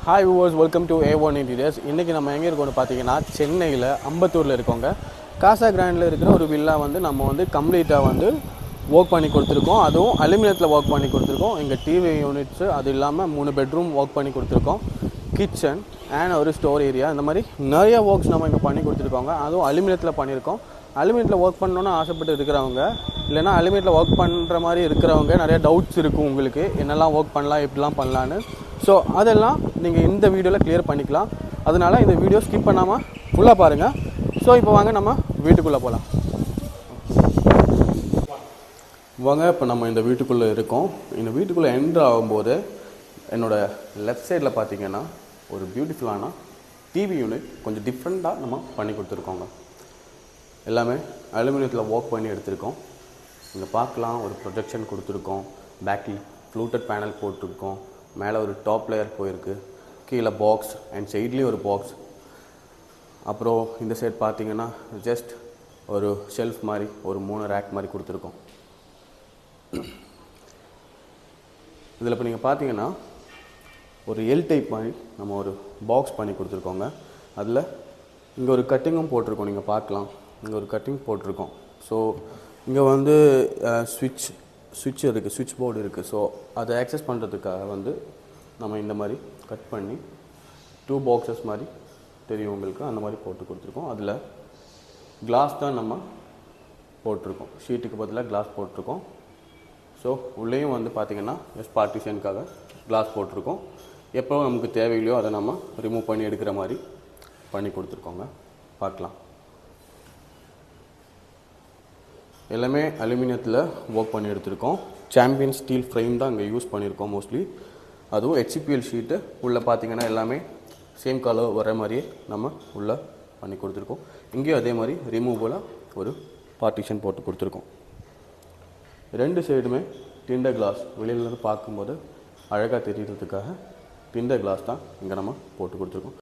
Hi viewers, welcome to A1 Interiors. இன்றைக்கி நம்ம எங்கே இருக்கோம்னு பார்த்தீங்கன்னா சென்னையில் அம்பத்தூரில் இருக்கோங்க. காசா கிராண்டில் இருக்கிற ஒரு வில்லா வந்து நம்ம வந்து கம்ப்ளீட்டாக வந்து ஒர்க் பண்ணி கொடுத்துருக்கோம். அதுவும் அலுமினியத்தில் ஒர்க் பண்ணி கொடுத்துருக்கோம். இங்கே டிவி யூனிட்ஸு, அது இல்லாமல் 3 பெட்ரூம் ஒர்க் பண்ணி கொடுத்துருக்கோம். கிச்சன் அண்ட் ஒரு ஸ்டோர் ஏரியா, இந்த மாதிரி நிறைய ஒர்க்ஸ் நம்ம இங்கே பண்ணி கொடுத்துருக்கோங்க. அதுவும் அலுமினியத்தில் பண்ணியிருக்கோம். அலுமினியத்தில் ஒர்க் பண்ணணுன்னு ஆசைப்பட்டு இருக்கிறவங்க, இல்லைனா அலுமினியத்தில் ஒர்க் பண்ணுற மாதிரி இருக்கிறவங்க நிறைய டவுட்ஸ் இருக்கும் உங்களுக்கு, என்னெல்லாம் ஒர்க் பண்ணலாம், எப்படிலாம் பண்ணலான்னு. ஸோ அதெல்லாம் நீங்கள் இந்த வீடியோவில் கிளியர் பண்ணிக்கலாம். அதனால் இந்த வீடியோ ஸ்கிப் பண்ணாமல் ஃபுல்லாக பாருங்கள். ஸோ இப்போ வாங்க நம்ம வீட்டுக்குள்ளே போகலாம். வாங்க, இப்போ நம்ம இந்த வீட்டுக்குள்ளே இருக்கோம். இந்த வீட்டுக்குள்ளே என்ட்ரு ஆகும்போது என்னோடய லெஃப்ட் சைடில் பார்த்தீங்கன்னா ஒரு பியூட்டிஃபுல்லான டிவி யூனிட் கொஞ்சம் டிஃப்ரெண்ட்டாக நம்ம பண்ணி கொடுத்துருக்கோங்க. எல்லாமே அலுமினியத்தில் ஒர்க் பண்ணி எடுத்திருக்கோம். இங்கே பார்க்கலாம், ஒரு ப்ரொஜெக்ஷன் கொடுத்துருக்கோம். பேக்கில் ஃப்ளூட்டட் பேனல் போட்டிருக்கோம். மேலே ஒரு டாப் லேயர் போயிருக்கு. கீழே பாக்ஸ் அண்ட் சைட்லேயும் ஒரு பாக்ஸ். அப்புறம் இந்த சைட் பார்த்தீங்கன்னா ஜஸ்ட் ஒரு ஷெல்ஃப் மாதிரி ஒரு 3 ரேக் மாதிரி கொடுத்துருக்கோம். இதில் இப்போ நீங்கள் பார்த்தீங்கன்னா ஒரு எல் டைப் மாதிரி நம்ம ஒரு பாக்ஸ் பண்ணி கொடுத்துருக்கோங்க. அதில் இங்கே ஒரு கட்டிங்கும் போட்டிருக்கோம். நீங்கள் பார்க்கலாம், இங்கே ஒரு கட்டிங் போட்டிருக்கோம். ஸோ இங்கே வந்து சுவிட்ச் இருக்குது, சுவிட்ச் போர்டு இருக்குது. ஸோ அதை ஆக்சஸ் பண்ணுறதுக்காக வந்து நம்ம இந்த மாதிரி கட் பண்ணி 2 பாக்ஸஸ் மாதிரி தெரியும் உங்களுக்கு, அந்த மாதிரி போட்டு கொடுத்துருக்கோம். அதில் கிளாஸ் தான் நம்ம போட்டிருக்கோம். ஷீட்டுக்கு பதிலாக கிளாஸ் போட்டிருக்கோம். ஸோ உள்ளேயும் வந்து பார்த்திங்கன்னா பார்ட்டிஷனுக்காக கிளாஸ் போட்டிருக்கோம். எப்போ நமக்கு தேவையில்லையோ அதை நம்ம ரிமூவ் பண்ணி எடுக்கிற மாதிரி பண்ணி கொடுத்துருக்கோங்க. பார்க்கலாம், எல்லாமே அலுமினியத்தில் ஒர்க் பண்ணி எடுத்திருக்கோம். சாம்பியன் ஸ்டீல் ஃப்ரேம் தான் இங்கே யூஸ் பண்ணியிருக்கோம் மோஸ்ட்லி. அதுவும் HCPL ஷீட்டு உள்ளே பார்த்திங்கன்னா எல்லாமே சேம் கலர் வர மாதிரியே நம்ம உள்ளே பண்ணி கொடுத்துருக்கோம். இங்கேயும் அதே மாதிரி ரிமூவலாக ஒரு பார்ட்டிஷன் போட்டு கொடுத்துருக்கோம். 2 சைடுமே டிண்டர் கிளாஸ், வெளியிலேருந்து பார்க்கும்போது அழகாக தெரியறதுக்காக டிண்டர் கிளாஸ் தான் இங்கே நம்ம போட்டு கொடுத்துருக்கோம்.